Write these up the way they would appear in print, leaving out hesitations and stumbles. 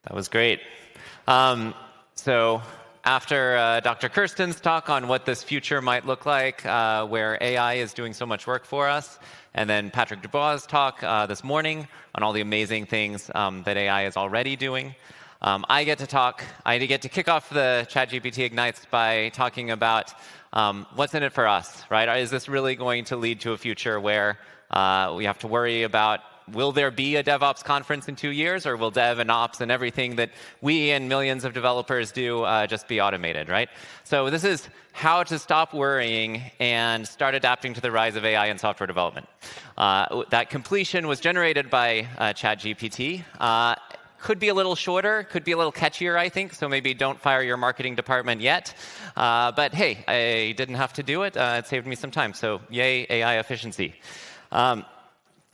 That was great. So after Dr. Kirsten's talk on what this future might look like, where AI is doing so much work for us, and then Patrick Dubois' talk this morning on all the amazing things that AI is already doing, I get to kick off the ChatGPT Ignites by talking about what's in it for us, right? Is this really going to lead to a future where we have to worry about, will there be a DevOps conference in 2 years, or will dev and ops and everything that we and millions of developers do just be automated, right? So this is how to stop worrying and start adapting to the rise of AI in software development. That completion was generated by ChatGPT. Could be a little shorter, could be a little catchier, I think, so maybe don't fire your marketing department yet. But hey, I didn't have to do it. It saved me some time, so yay, AI efficiency. All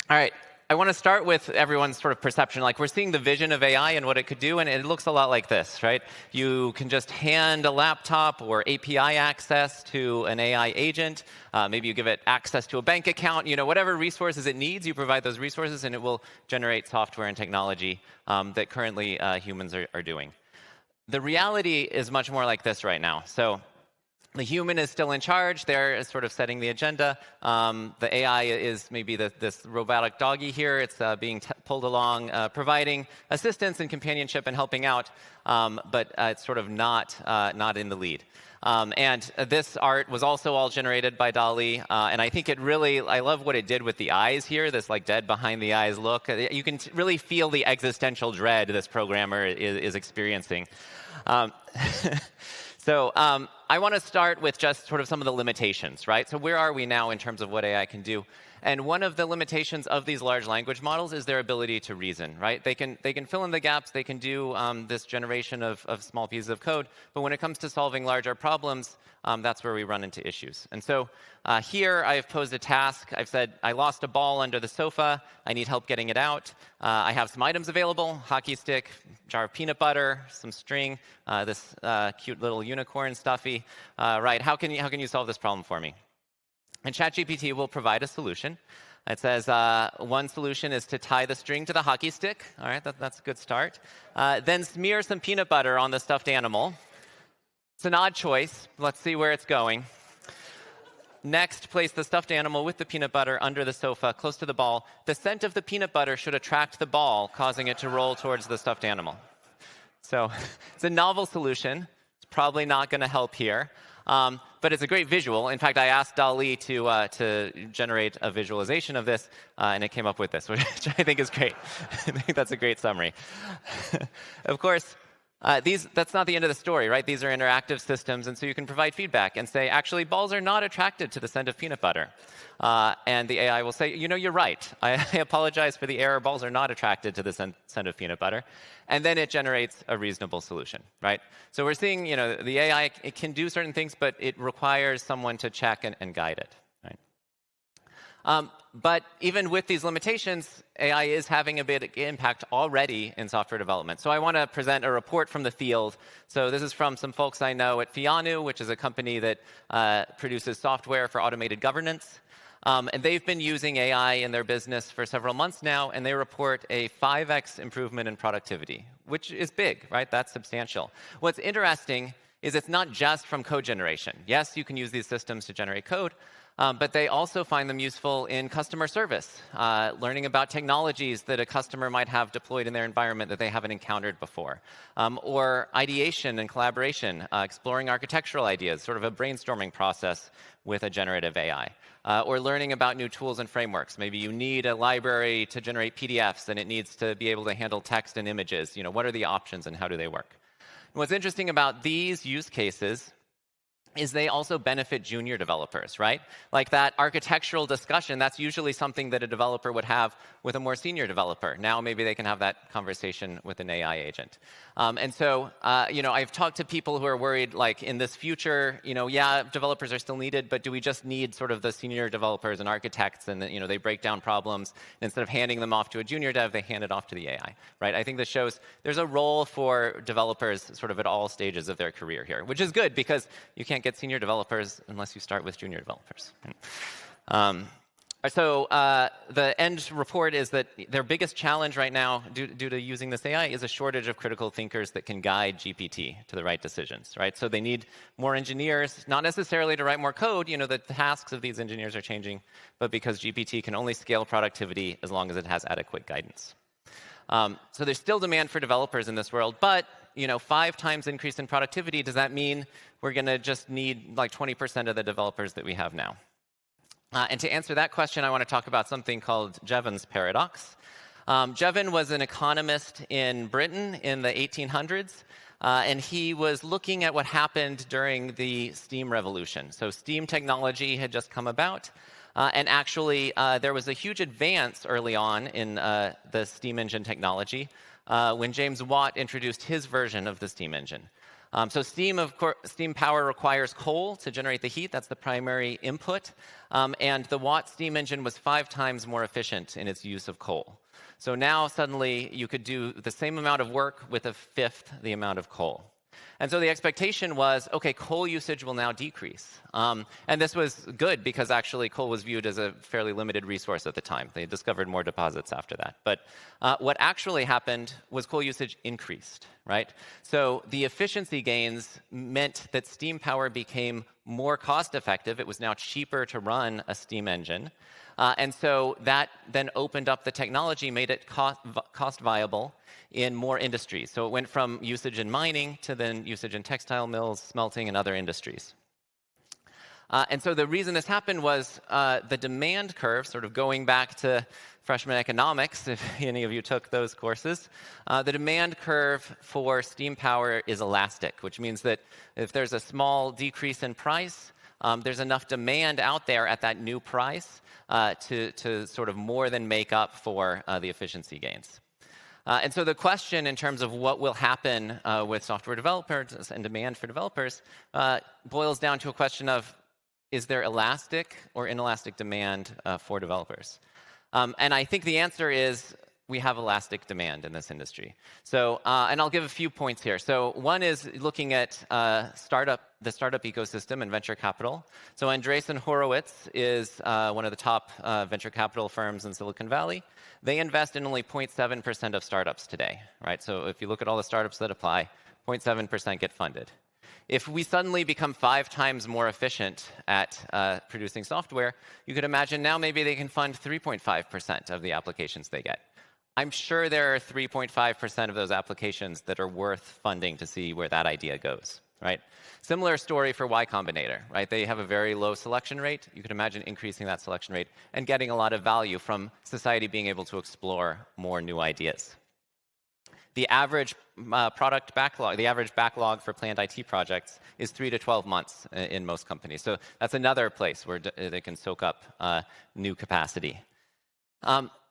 right. I want to start with everyone's sort of perception. Like, we're seeing the vision of AI and what it could do, and it looks a lot like this, right? You can just hand a laptop or API access to an AI agent. Maybe you give it access to a bank account. You know, whatever resources it needs, you provide those resources, and it will generate software and technology that currently humans are doing. The reality is much more like this right now. So the human is still in charge. They're sort of setting the agenda. The AI is maybe this robotic doggy here. It's being pulled along, providing assistance and companionship and helping out, but it's sort of not in the lead. And this art was also all generated by DALL-E, and I think I love what it did with the eyes here, this like dead behind the eyes look. You can really feel the existential dread this programmer is experiencing. So I want to start with just sort of some of the limitations, right? So where are we now in terms of what AI can do? And one of the limitations of these large language models is their ability to reason, right? They can fill in the gaps. They can do this generation of small pieces of code. But when it comes to solving larger problems, that's where we run into issues. And so here I've posed a task. I've said, I lost a ball under the sofa. I need help getting it out. I have some items available: hockey stick, jar of peanut butter, some string, this cute little unicorn stuffy. Right? How can you solve this problem for me? And ChatGPT will provide a solution. It says one solution is to tie the string to the hockey stick. All right, that's a good start. Then smear some peanut butter on the stuffed animal. It's an odd choice. Let's see where it's going. Next, place the stuffed animal with the peanut butter under the sofa, close to the ball. The scent of the peanut butter should attract the ball, causing it to roll towards the stuffed animal. So it's a novel solution. It's probably not going to help here. But it's a great visual. In fact, I asked DALL-E to generate a visualization of this, and it came up with this, which I think is great. I think that's a great summary. Of course, that's not the end of the story, right? These are interactive systems, and so you can provide feedback and say, actually, balls are not attracted to the scent of peanut butter. And the AI will say, you know, you're right. I apologize for the error. Balls are not attracted to the scent of peanut butter. And then it generates a reasonable solution, right? So we're seeing, you know, the AI, it can do certain things, but it requires someone to check and guide it, right? But even with these limitations, AI is having a big impact already in software development. So I want to present a report from the field. So this is from some folks I know at Fianu, which is a company that produces software for automated governance. And they've been using AI in their business for several months now, and they report a 5x improvement in productivity, which is big, right? That's substantial. What's interesting is it's not just from code generation. Yes, you can use these systems to generate code, but they also find them useful in customer service, learning about technologies that a customer might have deployed in their environment that they haven't encountered before, or ideation and collaboration, exploring architectural ideas, sort of a brainstorming process with a generative AI, or learning about new tools and frameworks. Maybe you need a library to generate PDFs, and it needs to be able to handle text and images. You know, what are the options and how do they work? And what's interesting about these use cases is they also benefit junior developers, right? Like that architectural discussion, that's usually something that a developer would have with a more senior developer. Now maybe they can have that conversation with an AI agent. And so, you know, I've talked to people who are worried, like, in this future, you know, yeah, developers are still needed, but do we just need sort of the senior developers and architects, and, you know, they break down problems, and instead of handing them off to a junior dev, they hand it off to the AI, right? I think this shows there's a role for developers sort of at all stages of their career here, which is good because you can't get senior developers unless you start with junior developers. So the end report is that their biggest challenge right now, due to using this AI, is a shortage of critical thinkers that can guide GPT to the right decisions, right? So they need more engineers, not necessarily to write more code. You know, the tasks of these engineers are changing, but because GPT can only scale productivity as long as it has adequate guidance. So there's still demand for developers in this world, but 5 times increase in productivity, does that mean we're going to just need like 20% of the developers that we have now? And to answer that question, I want to talk about something called Jevons paradox. Jevon was an economist in Britain in the 1800s, and he was looking at what happened during the steam revolution. So steam technology had just come about, and actually there was a huge advance early on in the steam engine technology when James Watt introduced his version of the steam engine. So steam power requires coal to generate the heat. That's the primary input. And the Watt steam engine was 5 times more efficient in its use of coal. So now suddenly you could do the same amount of work with 1/5 the amount of coal. And so the expectation was, okay, coal usage will now decrease. And this was good because actually coal was viewed as a fairly limited resource at the time. They discovered more deposits after that. But what actually happened was coal usage increased, right? So the efficiency gains meant that steam power became more cost effective. It was now cheaper to run a steam engine. And so that then opened up the technology, made it cost viable in more industries. So it went from usage in mining to then usage in textile mills, smelting, and other industries. And so the reason this happened was the demand curve, sort of going back to freshman economics, if any of you took those courses, the demand curve for steam power is elastic, which means that if there's a small decrease in price, there's enough demand out there at that new price to sort of more than make up for the efficiency gains. And so the question in terms of what will happen with software developers and demand for developers boils down to a question of, is there elastic or inelastic demand for developers? And I think the answer is we have elastic demand in this industry. So, and I'll give a few points here. So one is looking at the startup ecosystem and venture capital. So Andreessen Horowitz is one of the top venture capital firms in Silicon Valley. They invest in only 0.7% of startups today, right? So if you look at all the startups that apply, 0.7% get funded. If we suddenly become 5 times more efficient at producing software, you could imagine now maybe they can fund 3.5% of the applications they get. I'm sure there are 3.5% of those applications that are worth funding to see where that idea goes, right? Similar story for Y Combinator, right? They have a very low selection rate. You could imagine increasing that selection rate and getting a lot of value from society being able to explore more new ideas. The average product backlog, the average backlog for planned IT projects is 3 to 12 months in most companies. So that's another place where they can soak up new capacity.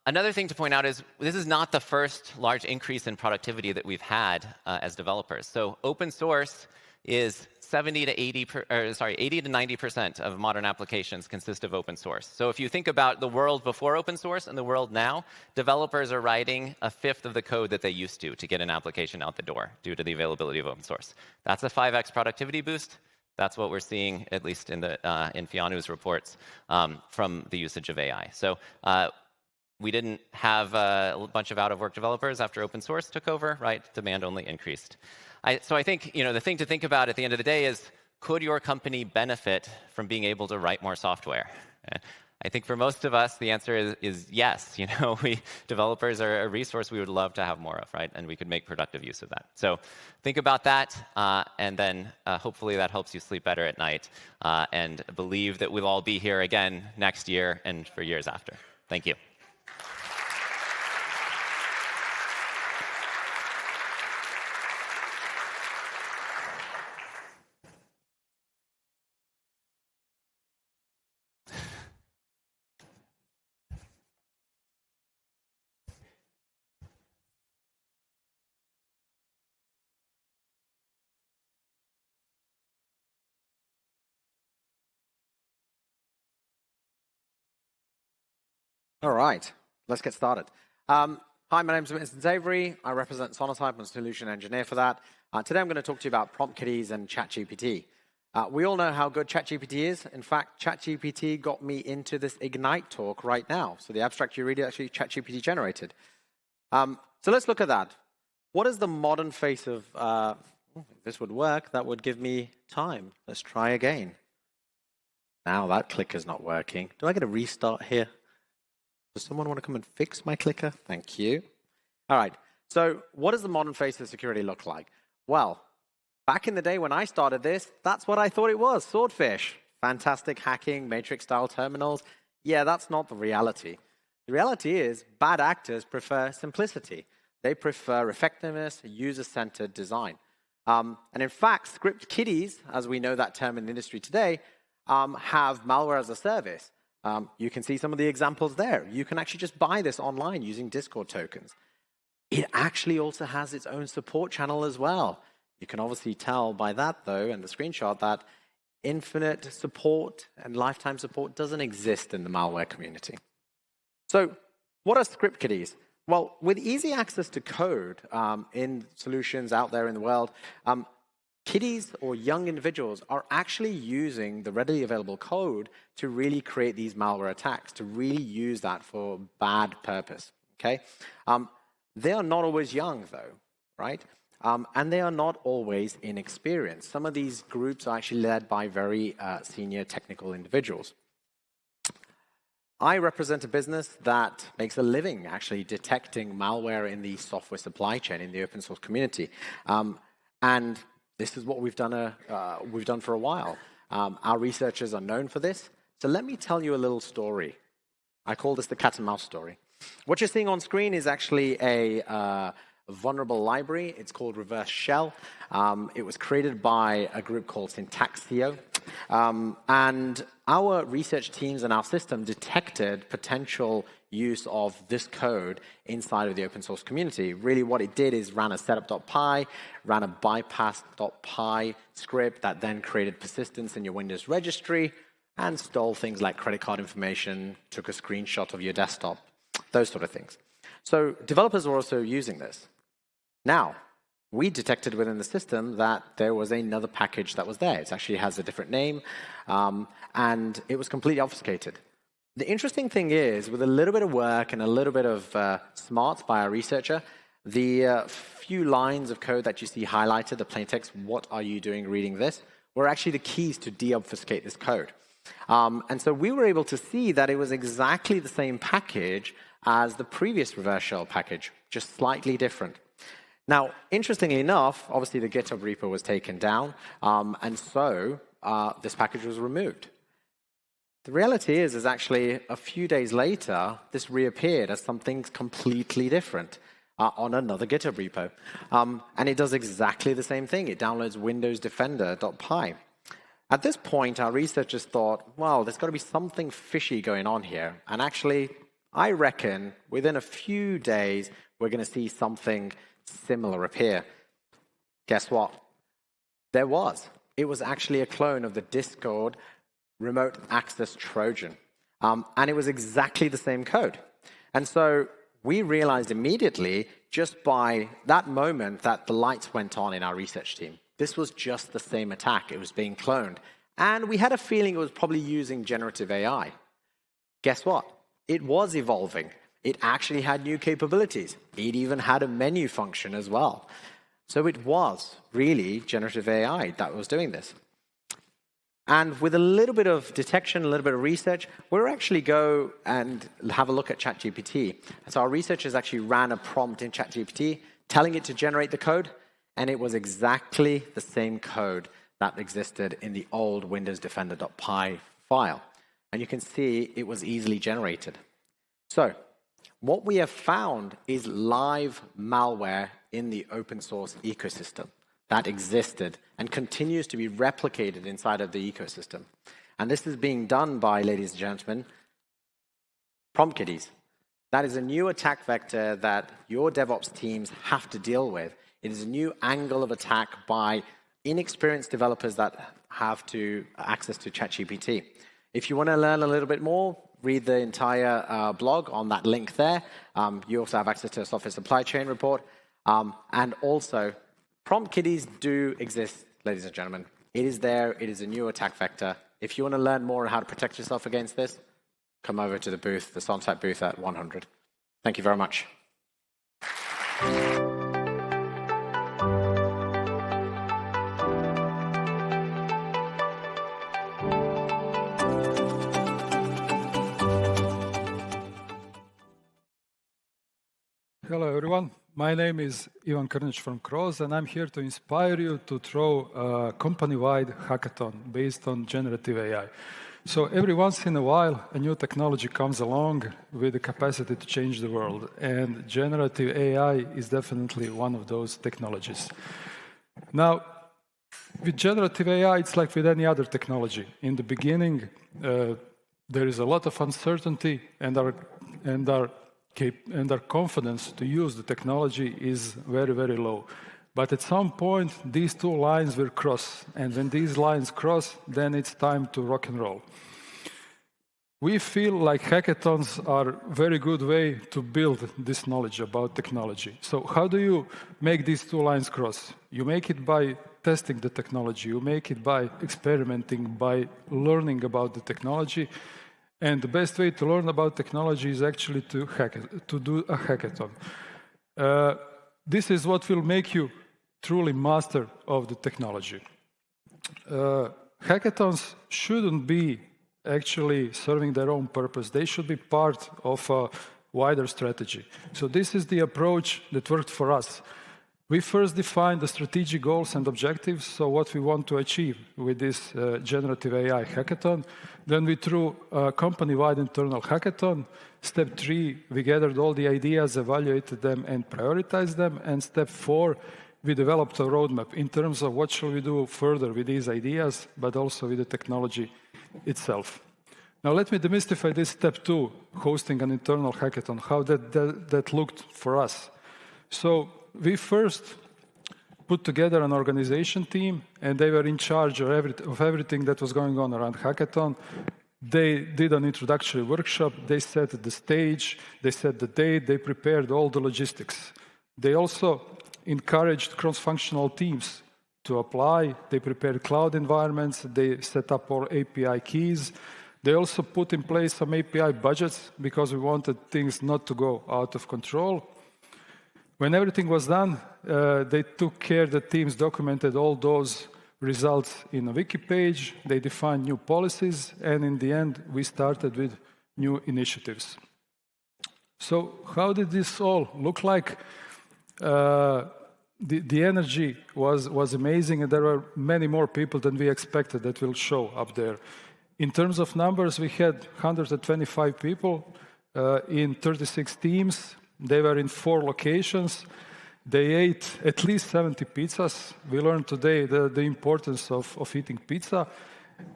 Another thing to point out is this is not the first large increase in productivity that we've had as developers. So open source is 80 to 90% of modern applications consist of open source. So if you think about the world before open source and the world now, developers are writing 1/5 of the code that they used to get an application out the door due to the availability of open source. That's a 5x productivity boost. That's what we're seeing, at least in Fianu's reports, from the usage of AI. So we didn't have a bunch of out-of-work developers after open source took over, right? Demand only increased. So I think the thing to think about at the end of the day is, could your company benefit from being able to write more software? I think for most of us, the answer is yes. Developers are a resource we would love to have more of, right? And we could make productive use of that. So think about that, and then hopefully that helps you sleep better at night and believe that we'll all be here again next year and for years after. Thank you. All right, let's get started. Hi, my name is Mitun Zavery. I represent Sonatype and solution engineer for that. Today I'm going to talk to you about prompt kiddies and ChatGPT. We all know how good ChatGPT is. In fact, ChatGPT got me into this Ignite talk right now. So the abstract you read is actually ChatGPT generated. So let's look at that. What is the modern face of, if this would work, that would give me time. Let's try again. Now that clicker's not working. Do I get a restart here? Does someone want to come and fix my clicker? Thank you. All right. So what does the modern face of security look like? Well, back in the day when I started this, that's what I thought it was, swordfish. Fantastic hacking, matrix-style terminals. Yeah, that's not the reality. The reality is bad actors prefer simplicity. They prefer effectiveness, user-centered design. And in fact, script kiddies, as we know that term in the industry today, have malware as a service. You can see some of the examples there. You can actually just buy this online using Discord tokens. It actually also has its own support channel as well. You can obviously tell by that, though, and the screenshot, that infinite support and lifetime support doesn't exist in the malware community. So what are script kiddies? Well, with easy access to code in solutions out there in the world, kiddies or young individuals are actually using the readily available code to really create these malware attacks, to really use that for bad purpose, okay? They are not always young, though, right? And they are not always inexperienced. Some of these groups are actually led by very senior technical individuals. I represent a business that makes a living actually detecting malware in the software supply chain, in the open source community. And this is what we've done for a while. Our researchers are known for this. So let me tell you a little story. I call this the cat and mouse story. What you're seeing on screen is actually a vulnerable library. It's called Reverse Shell. It was created by a group called Syntaxio. And our research teams and our system detected potential use of this code inside of the open source community. Really what it did is ran a setup.py, ran a bypass.py script that then created persistence in your Windows registry and stole things like credit card information, took a screenshot of your desktop, those sort of things. So developers were also using this. Now, we detected within the system that there was another package that was there. It actually has a different name, and it was completely obfuscated. The interesting thing is, with a little bit of work and a little bit of smarts by our researcher, the few lines of code that you see highlighted, the plain text, what are you doing reading this, were actually the keys to deobfuscate this code. And so we were able to see that it was exactly the same package as the previous reverse shell package, just slightly different. Now, interestingly enough, obviously the GitHub repo was taken down, and so this package was removed. The reality is actually a few days later, this reappeared as something completely different on another GitHub repo. And it does exactly the same thing. It downloads Windows Defender.py. At this point, our researchers thought, well, there's got to be something fishy going on here. And actually, I reckon within a few days, we're going to see something similar appear. Guess what? There was. It was actually a clone of the Discord remote access Trojan. And it was exactly the same code. And so we realized immediately, just by that moment, that the lights went on in our research team. This was just the same attack. It was being cloned. And we had a feeling it was probably using generative AI. Guess what? It was evolving. It actually had new capabilities. It even had a menu function as well. So it was really generative AI that was doing this. And with a little bit of detection, a little bit of research, we'll actually go and have a look at ChatGPT. So our researchers actually ran a prompt in ChatGPT, telling it to generate the code, and it was exactly the same code that existed in the old Windows Defender.py file. And you can see it was easily generated. So what we have found is live malware in the open source ecosystem that existed and continues to be replicated inside of the ecosystem. And this is being done by, ladies and gentlemen, prompt kiddies. That is a new attack vector that your DevOps teams have to deal with. It is a new angle of attack by inexperienced developers that have access to ChatGPT. If you want to learn a little bit more, read the entire blog on that link there. You also have access to a software supply chain report. And also, prompt kiddies do exist, ladies and gentlemen. It is there. It is a new attack vector. If you want to learn more on how to protect yourself against this, come over to the booth, the Sonatype booth at 100. Thank you very much. Hello, everyone. My name is Krnić from CROZ, and I'm here to inspire you to throw a company-wide hackathon based on generative AI. So every once in a while, a new technology comes along with the capacity to change the world, and generative AI is definitely one of those technologies. Now, with generative AI, it's like with any other technology. In the beginning, there is a lot of uncertainty, and our confidence to use the technology is very, very low. But at some point, these two lines will cross. And when these lines cross, then it's time to rock and roll. We feel like hackathons are a very good way to build this knowledge about technology. So how do you make these two lines cross? You make it by testing the technology. You make it by experimenting, by learning about the technology. And the best way to learn about technology is actually to do a hackathon. This is what will make you truly master of the technology. Hackathons shouldn't be actually serving their own purpose. They should be part of a wider strategy. So this is the approach that worked for us. We first defined the strategic goals and objectives, so what we want to achieve with this generative AI hackathon. Then we threw a company-wide internal hackathon. Step 3, we gathered all the ideas, evaluated them, and prioritized them. And step 4, we developed a roadmap in terms of what shall we do further with these ideas, but also with the technology itself. Now let me demystify this step 2, hosting an internal hackathon, how that looked for us. So we first put together an organization team, and they were in charge of everything that was going on around hackathon. They did an introductory workshop, they set the stage, they set the date, they prepared all the logistics. They also encouraged cross-functional teams to apply. They prepared cloud environments, they set up all API keys. They also put in place some API budgets because we wanted things not to go out of control. When everything was done, they took care that teams documented all those results in a wiki page, they defined new policies, and in the end, we started with new initiatives. So how did this all look like? The energy was amazing, and there were many more people than we expected that will show up there. In terms of numbers, we had 125 people in 36 teams. They were in 4 locations. They ate at least 70 pizzas. We learned today the importance of eating pizza.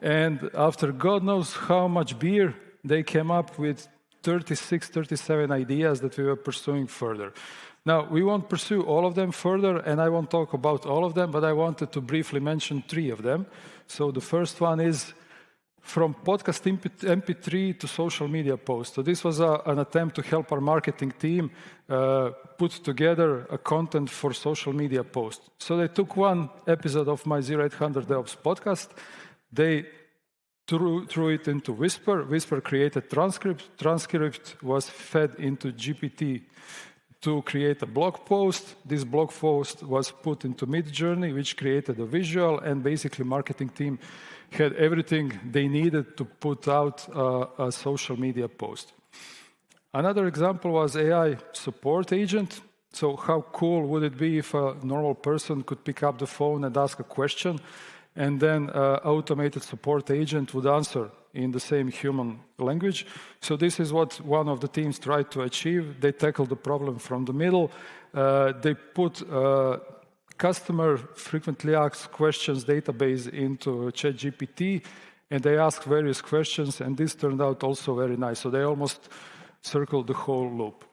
And after God knows how much beer, they came up with 36, 37 ideas that we were pursuing further. Now, we won't pursue all of them further, and I won't talk about all of them, but I wanted to briefly mention 3 of them. So the first one is from podcast MP3 to social media posts. So this was an attempt to help our marketing team put together a content for social media posts. So they took one episode of my 0800 DevOps podcast, they threw it into Whisper. Whisper created transcript. Transcript was fed into GPT to create a blog post. This blog post was put into Midjourney, which created a visual, and basically marketing team had everything they needed to put out a social media post. Another example was AI support agent. So how cool would it be if a normal person could pick up the phone and ask a question, and then an automated support agent would answer in the same human language. So this is what one of the teams tried to achieve. They tackled the problem from the middle. They put customer frequently asked questions database into ChatGPT, and they asked various questions, and this turned out also very nice. So they almost circled the whole loop.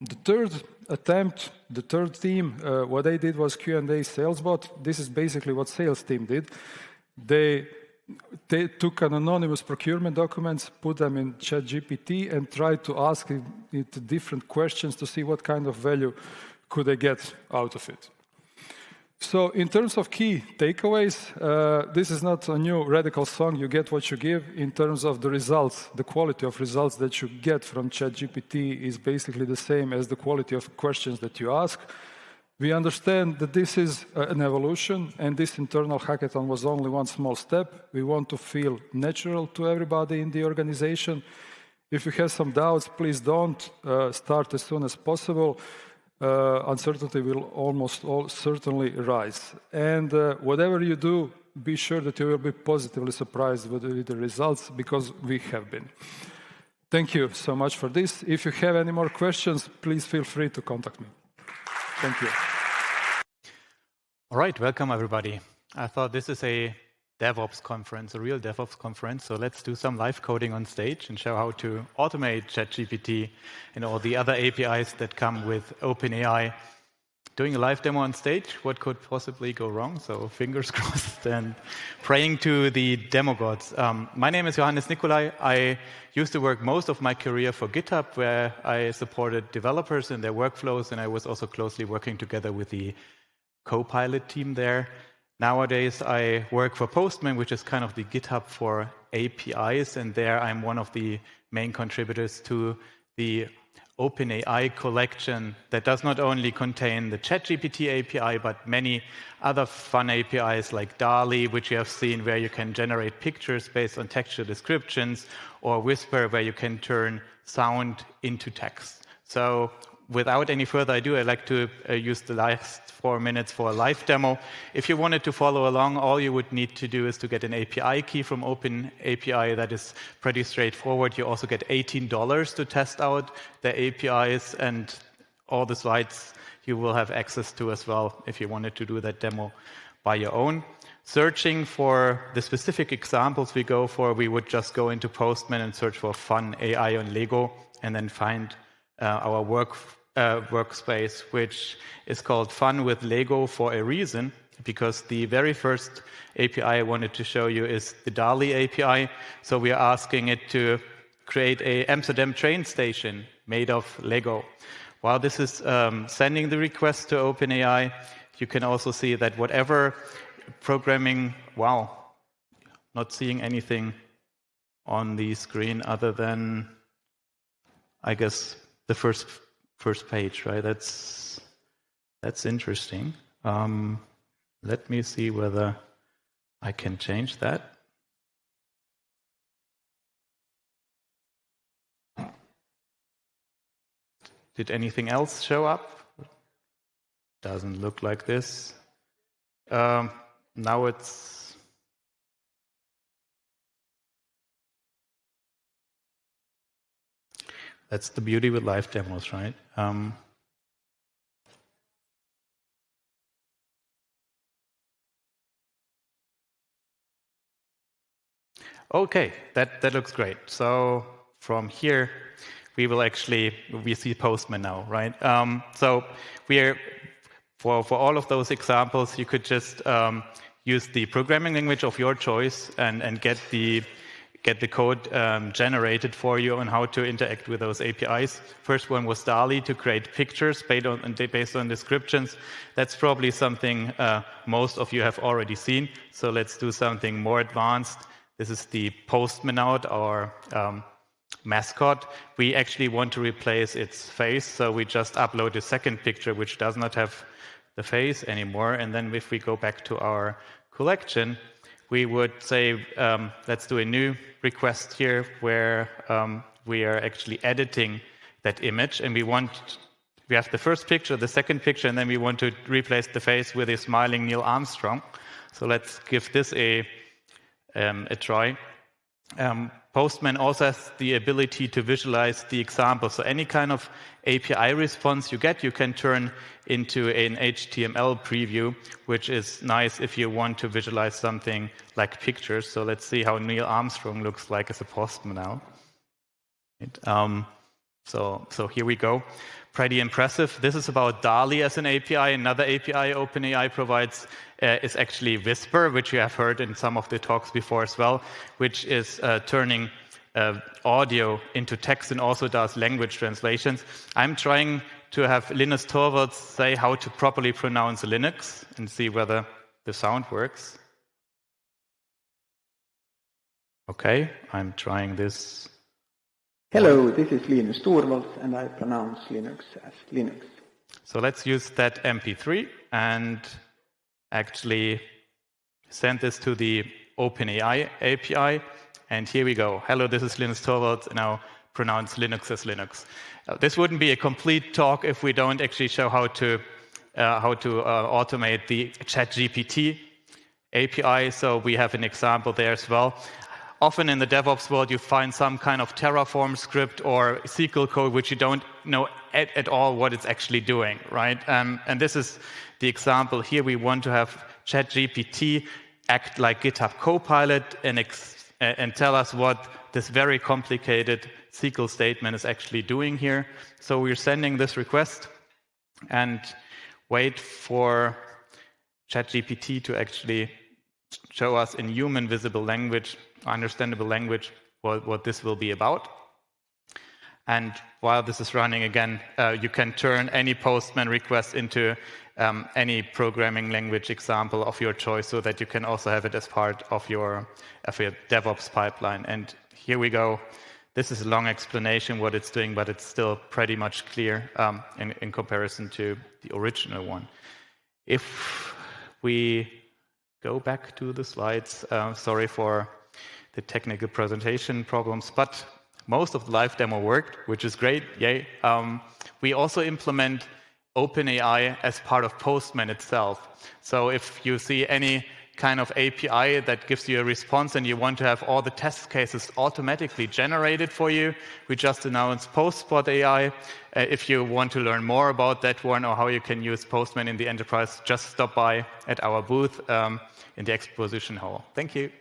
The third attempt, the third team, what they did was Q&A sales bot. This is basically what sales team did. They took an anonymous procurement documents, put them in ChatGPT, and tried to ask it different questions to see what kind of value could they get out of it. So in terms of key takeaways, this is not a new radical song. You get what you give. In terms of the results, the quality of results that you get from ChatGPT is basically the same as the quality of questions that you ask. We understand that this is an evolution, and this internal hackathon was only one small step. We want to feel natural to everybody in the organization. If you have some doubts, please don't start as soon as possible. Uncertainty will almost certainly rise. And whatever you do, be sure that you will be positively surprised with the results, because we have been. Thank you so much for this. If you have any more questions, please feel free to contact me. Thank you. All right, welcome everybody. I thought this is a DevOps conference, a real DevOps conference. So let's do some live coding on stage and show how to automate ChatGPT and all the other APIs that come with OpenAI. Doing a live demo on stage, what could possibly go wrong? So fingers crossed and praying to the demo gods. My name is Johannes Nicolai. I used to work most of my career for GitHub, where I supported developers in their workflows, and I was also closely working together with the Copilot team there. Nowadays, I work for Postman, which is kind of the GitHub for APIs, and there I'm one of the main contributors to the OpenAI collection that does not only contain the ChatGPT API, but many other fun APIs like DALL-E, which you have seen, where you can generate pictures based on textual descriptions, or Whisper, where you can turn sound into text. So without any further ado, I'd like to use the last 4 minutes for a live demo. If you wanted to follow along, all you would need to do is to get an API key from OpenAPI. That is pretty straightforward. You also get $18 to test out the APIs, and all the slides you will have access to as well if you wanted to do that demo by your own. Searching for the specific examples we go for, we would just go into Postman and search for fun AI on Lego, and then find our workspace, which is called Fun with Lego for a reason, because the very first API I wanted to show you is the DALL-E API. So we are asking it to create a Amsterdam train station made of Lego. While this is sending the request to OpenAI, you can also see that whatever programming, wow, not seeing anything on the screen other than, I guess, the first page, right? That's interesting. Let me see whether I can change that. Did anything else show up? Doesn't look like this. Now it's... That's the beauty with live demos, right? Okay, that looks great. So from here, we see Postman now, right? So for all of those examples, you could just use the programming language of your choice and get the code generated for you on how to interact with those APIs. First one was DALL-E to create pictures based on descriptions. That's probably something most of you have already seen. So let's do something more advanced. This is the Postman out, our mascot. We actually want to replace its face, so we just upload a second picture which does not have the face anymore. And then if we go back to our collection, we would say, let's do a new request here where we are actually editing that image, and we have the first picture, the second picture, and then we want to replace the face with a smiling Neil Armstrong. So let's give this a try. Postman also has the ability to visualize the example. So any kind of API response you get, you can turn into an HTML preview, which is nice if you want to visualize something like pictures. So let's see how Neil Armstrong looks like as a Postman now. So here we go. Pretty impressive. This is about DALL-E as an API. Another API OpenAI provides is actually Whisper, which you have heard in some of the talks before as well, which is turning audio into text and also does language translations. I'm trying to have Linus Torvalds say how to properly pronounce Linux and see whether the sound works. Okay, I'm trying this. Hello, this is Linus Torvalds, and I pronounce Linux as Linux. So let's use that MP3 and actually send this to the OpenAI API. And here we go. Hello, this is Linus Torvalds, and now pronounce Linux as Linux. This wouldn't be a complete talk if we don't actually show how to automate the ChatGPT API. So we have an example there as well. Often in the DevOps world, you find some kind of Terraform script or SQL code which you don't know at all what it's actually doing, right? And this is the example here. We want to have ChatGPT act like GitHub Copilot and tell us what this very complicated SQL statement is actually doing here. So we're sending this request and wait for ChatGPT to actually show us in human visible language, understandable language, what this will be about. And while this is running again, you can turn any Postman request into any programming language example of your choice so that you can also have it as part of your DevOps pipeline. And here we go. This is a long explanation what it's doing, but it's still pretty much clear in comparison to the original one. If we go back to the slides, sorry for the technical presentation problems, but most of the live demo worked, which is great, yay. We also implement OpenAI as part of Postman itself. So if you see any kind of API that gives you a response and you want to have all the test cases automatically generated for you, we just announced Postspot AI. If you want to learn more about that one or how you can use Postman in the enterprise, just stop by at our booth in the exposition hall. Thank you.